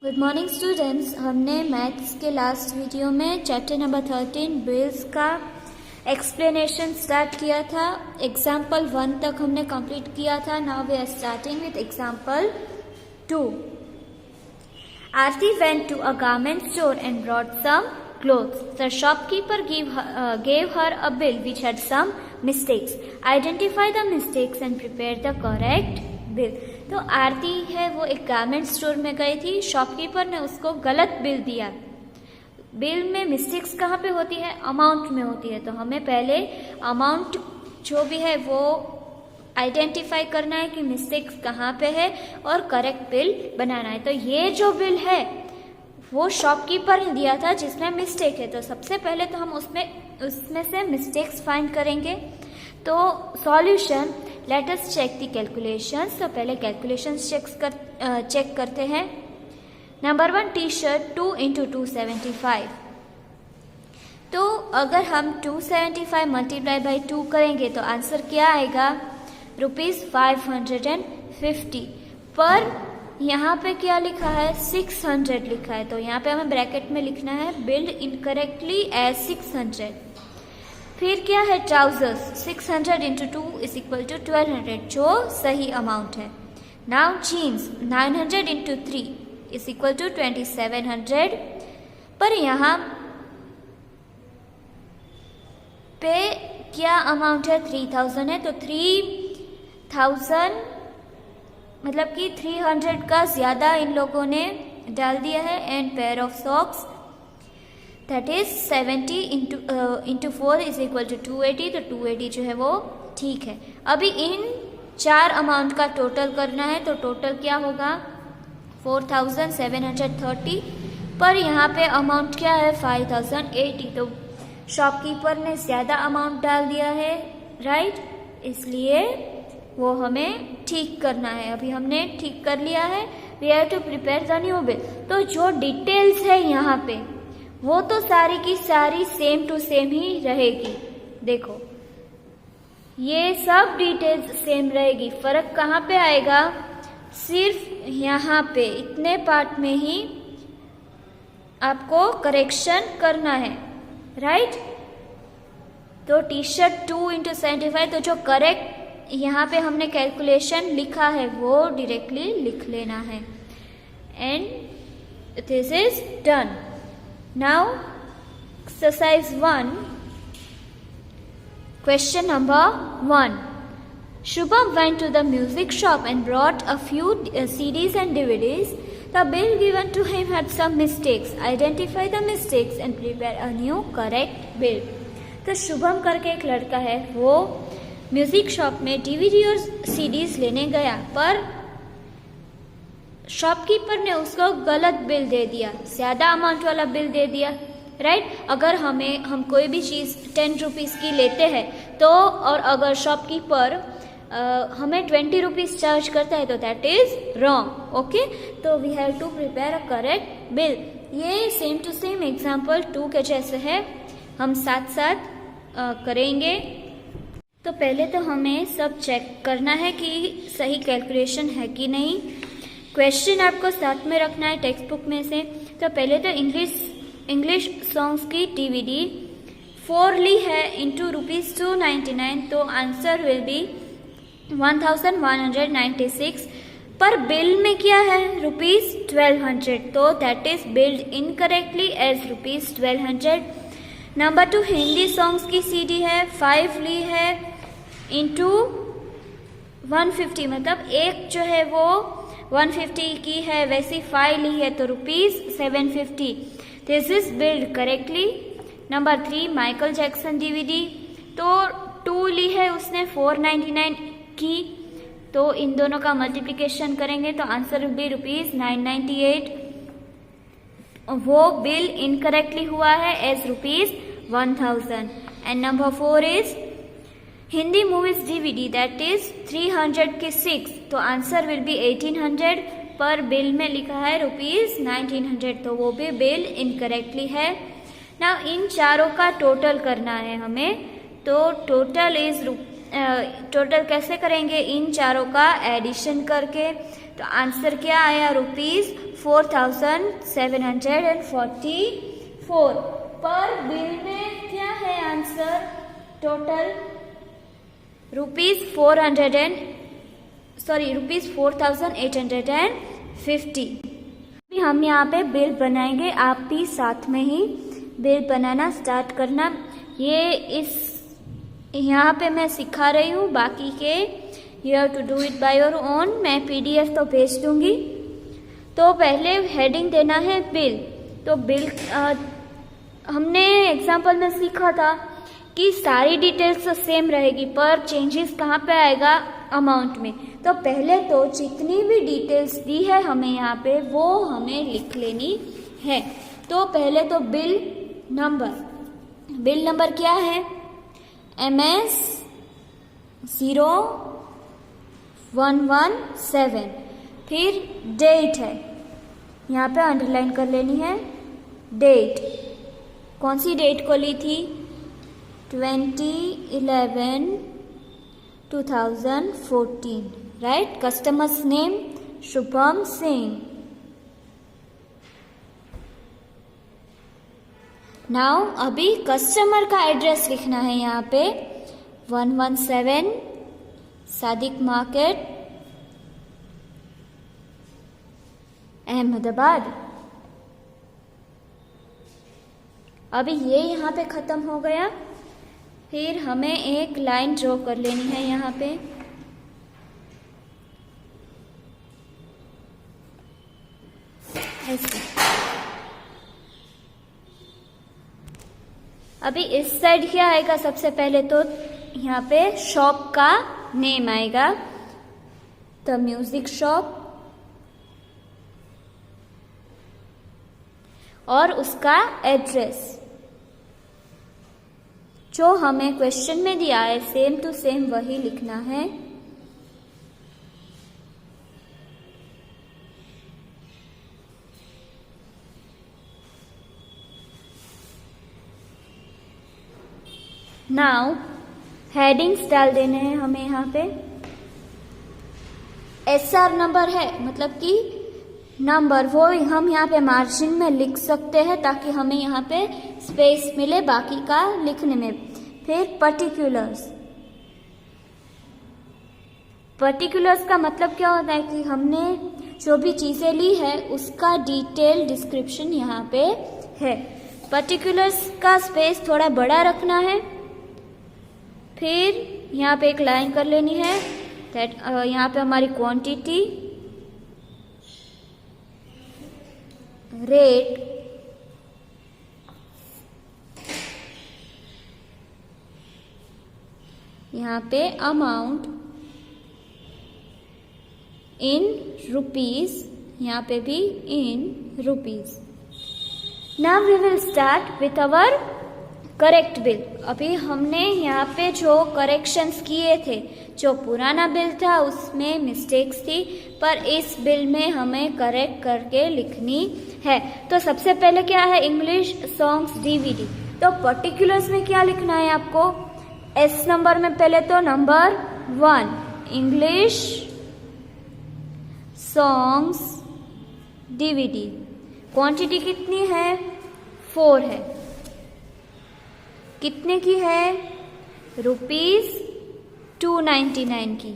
Good morning students. हमने maths के last video में चैप्टर नंबर 13 बिल्स का एक्सप्लेनेशन स्टार्ट किया था। एग्जाम्पल 1 तक हमने कंप्लीट किया था। Now we are starting with example 2। Aarti went to a garment store and brought some clothes. The shopkeeper gave her a bill which had some mistakes. Identify the mistakes and prepare the correct bill. तो आरती है वो एक garment store में गई थी। Shopkeeper ने उसको गलत बिल दिया। बिल में मिस्टेक्स कहाँ पे होती है? अमाउंट में होती है। तो हमें पहले अमाउंट जो भी है वो आइडेंटिफाई करना है कि मिस्टेक्स कहाँ पे है और करेक्ट बिल बनाना है। तो ये जो बिल है वो शॉपकीपर ने दिया था जिसमें मिस्टेक है। तो सबसे पहले तो हम उसमें से मिस्टेक्स फाइंड करेंगे। तो solution, let us check the calculations. तो पहले कैलकुलेशंस चेक करते हैं। Number 1, T shirt 2 × 275। तो अगर हम 275 मल्टीप्लाई बाई 2 करेंगे तो आंसर क्या आएगा? ₹550। पर यहाँ पे क्या लिखा है? 600 लिखा है। तो यहाँ पे हमें ब्रैकेट में लिखना है बिल्ड इनकरेक्टली एज 600। फिर क्या है? ट्राउजर्स 600 × 2 = 1200 जो सही अमाउंट है। Now jeans 900 × 3 = 2700। पर यहाँ पे क्या अमाउंट है? 3000 है। तो 3000 मतलब कि 300 का ज्यादा इन लोगों ने डाल दिया है। And pair of socks that is 70 × 4 = 280। तो 280 जो है वो ठीक है। अभी इन चार अमाउंट का टोटल करना है। तो टोटल क्या होगा? 4730। पर यहाँ पे अमाउंट क्या है? 5080। तो शॉपकीपर ने ज्यादा अमाउंट डाल दिया है, राइट? इसलिए वो हमें ठीक करना है। अभी हमने ठीक कर लिया है। We have to prepare the new bill. तो जो डिटेल्स है यहाँ पे वो तो सारी की सारी सेम टू सेम ही रहेगी। देखो ये सब डिटेल्स सेम रहेगी। फर्क कहाँ पे आएगा? सिर्फ यहाँ पे इतने पार्ट में ही आपको करेक्शन करना है, राइट? तो टी शर्ट 2 × 75, तो जो करेक्ट यहाँ पे हमने कैलकुलेशन लिखा है वो डायरेक्टली लिख लेना है। And this is done. Now exercise 1, question number 1। Shubham went to the music shop and brought a few CDs and DVDs. The bill given to him had some mistakes. Identify the mistakes and prepare a new correct bill. तो शुभम करके एक लड़का है, वो music shop में DVD और CDs लेने गया, पर शॉपकीपर ने उसको गलत बिल दे दिया, ज्यादा अमाउंट वाला बिल दे दिया, राइट? अगर हम कोई भी चीज 10 रुपीज की लेते हैं तो और अगर शॉपकीपर हमें 20 रुपीज चार्ज करता है तो दैट इज रॉन्ग। ओके, तो we have to prepare a correct bill. ये सेम टू सेम एग्जाम्पल 2 के जैसे है, हम साथ साथ करेंगे। तो पहले तो हमें सब चेक करना है कि सही कैलकुलेशन है कि नहीं। क्वेश्चन आपको साथ में रखना है टेक्स्ट बुक में से। तो पहले तो इंग्लिश सॉन्ग्स की डीवीडी 4 ली है इंटू ₹299। तो आंसर विल बी 1196। पर बिल में क्या है? ₹1200। तो that is billed incorrectly as ₹1200। Number 2, Hindi songs की सीडी है 5 ली है इंटू 150, मतलब एक जो है वो 150 की है, वैसी 5 ली है तो ₹750। This is build correctly. Number 3, Michael Jackson DVD, तो 2 ली है उसने 499 की। तो इन दोनों का मल्टीप्लिकेशन करेंगे तो आंसर विल बी ₹998। वो बिल इनकरेक्टली हुआ है as ₹1000। And number 4 is Hindi movies DVD that is 300 के 6। तो आंसर विल बी 1800। पर बिल में लिखा है ₹1900, तो वो भी बिल इनकरेक्टली है। ना इन चारों का टोटल करना है हमें। तो टोटल कैसे करेंगे? इन चारों का एडिशन करके। तो आंसर क्या आया? ₹4,744। पर बिल में क्या है आंसर? टोटल ₹4,850। हम यहाँ पे बिल बनाएंगे, आप भी साथ में ही बिल बनाना स्टार्ट करना। यहाँ पे मैं सिखा रही हूँ, बाकी के you have to do it by your own. मैं PDF तो भेज दूंगी। तो पहले हेडिंग देना है बिल। तो बिल हमने एग्जाम्पल में सीखा था कि सारी डिटेल्स तो सेम रहेगी, पर चेंजेस कहाँ पे आएगा? अमाउंट में। तो पहले तो जितनी भी डिटेल्स दी है हमें यहाँ पे, वो हमें लिख लेनी है। तो पहले तो बिल नंबर क्या है? MS 0117। फिर डेट है, यहाँ पे अंडरलाइन कर लेनी है डेट। कौन सी डेट को ली थी? 20/11/2014, right. Customers name Shubham Singh. Now अभी कस्टमर का एड्रेस लिखना है यहाँ पे 117 सादिक मार्केट, अहमदाबाद। अभी ये यहाँ पे खत्म हो गया। फिर हमें एक लाइन ड्रॉ कर लेनी है यहाँ पे। ऐसे। अभी इस साइड क्या आएगा? सबसे पहले तो यहाँ पे शॉप का नेम आएगा, द म्यूजिक शॉप, और उसका एड्रेस जो हमें क्वेश्चन में दिया है, सेम टू सेम वही लिखना है। नाउ हेडिंग्स डाल देने हैं हमें यहाँ पे। SR नंबर है, मतलब कि नंबर, वो हम यहाँ पे मार्जिन में लिख सकते हैं ताकि हमें यहाँ पे स्पेस मिले बाकी का लिखने में। फिर पर्टिकुलर्स का मतलब क्या होता है कि हमने जो भी चीजें ली है उसका डिटेल डिस्क्रिप्शन यहाँ पे है। पर्टिकुलर्स का स्पेस थोड़ा बड़ा रखना है। फिर यहाँ पे एक लाइन कर लेनी है दैट यहाँ पे हमारी क्वांटिटी, रेट, यहाँ पे अमाउंट इन रुपीज, यहाँ पे भी in rupees. Now we will start with our correct bill. अभी हमने यहाँ पे जो करेक्शंस किए थे, जो पुराना बिल था उसमें मिस्टेक्स थी, पर इस बिल में हमें करेक्ट करके लिखनी है। तो सबसे पहले क्या है? English songs DVD। तो पर्टिकुलर्स में क्या लिखना है आपको? S नंबर में पहले तो number 1 English songs DVD। Quantity कितनी है? 4 है। कितने की है? ₹299 की।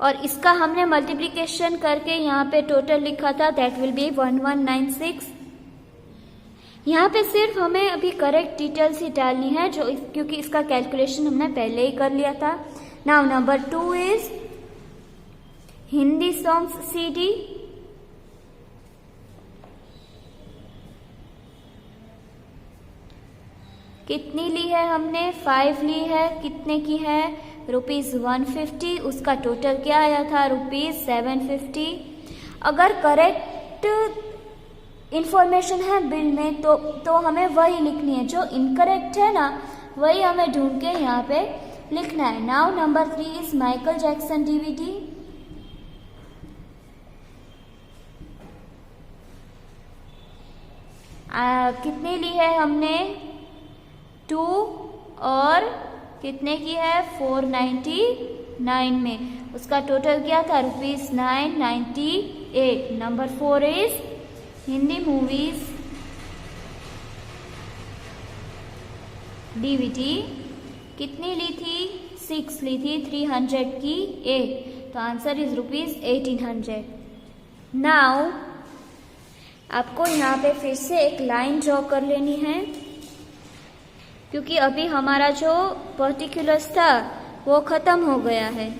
और इसका हमने मल्टीप्लिकेशन करके यहाँ पे टोटल लिखा था, दैट विल बी 1196। यहाँ पे सिर्फ हमें अभी करेक्ट डिटेल्स ही डालनी है, जो क्योंकि इसका कैलकुलेशन हमने पहले ही कर लिया था। Now number 2 is Hindi songs CD। कितनी ली है हमने? 5 ली है। कितने की है? ₹150। उसका टोटल क्या आया था? ₹750। अगर करेक्ट इंफॉर्मेशन है बिल में तो हमें वही लिखनी है, जो इनकरेक्ट है ना वही हमें ढूंढ के यहाँ पे लिखना है। Now number 3 is Michael Jackson DVD। कितनी ली है हमने? 2। और कितने की है? 499। 9 में, उसका टोटल क्या था ₹998। Number 4 is Hindi movies DVD कितनी ली थी? 6 ली थी 300 की एक, तो आंसर इज ₹1800। नाउ आपको यहाँ पे फिर से एक लाइन ड्रॉ कर लेनी है, क्योंकि अभी हमारा जो पर्टिकुलर्स था वो खत्म हो गया है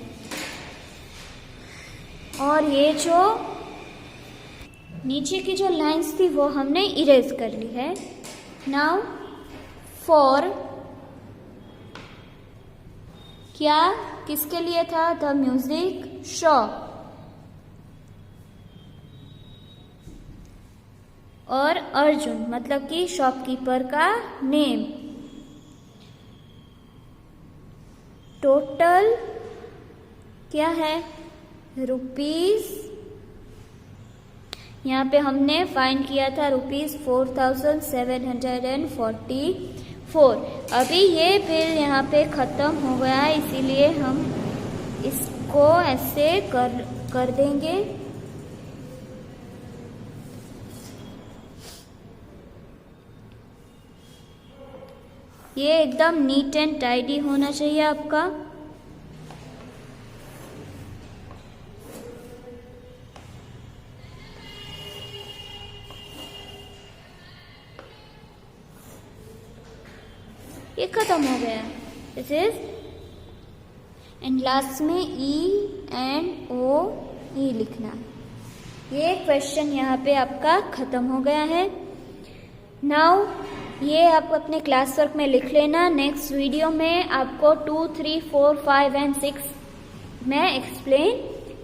और ये जो नीचे की जो लाइंस थी वो हमने इरेज कर ली है। नाउ फॉर क्या किसके लिए था? द म्यूजिक शॉप, और अर्जुन मतलब कि शॉपकीपर का नेम। टोटल क्या है? ₹, यहाँ पे हमने फाइंड किया था ₹4744। अभी ये बिल यहाँ पे खत्म हो गया है, इसीलिए हम इसको ऐसे कर देंगे। ये एकदम नीट एंड टाइडी होना चाहिए आपका। ये खत्म हो गया। दिस इज एंड लास्ट में E लिखना। ये क्वेश्चन यहाँ पे आपका खत्म हो गया है। नाउ ये आप अपने क्लास वर्क में लिख लेना। नेक्स्ट वीडियो में आपको 2, 3, 4, 5 एंड 6 मैं एक्सप्लेन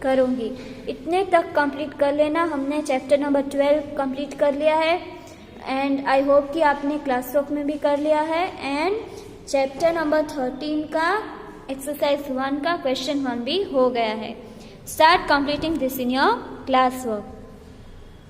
करूँगी। इतने तक कंप्लीट कर लेना। हमने चैप्टर नंबर 12 कंप्लीट कर लिया है एंड आई होप कि आपने क्लास वर्क में भी कर लिया है। एंड चैप्टर नंबर 13 का एक्सरसाइज 1 का क्वेश्चन 1 भी हो गया है। Start completing this in your class work.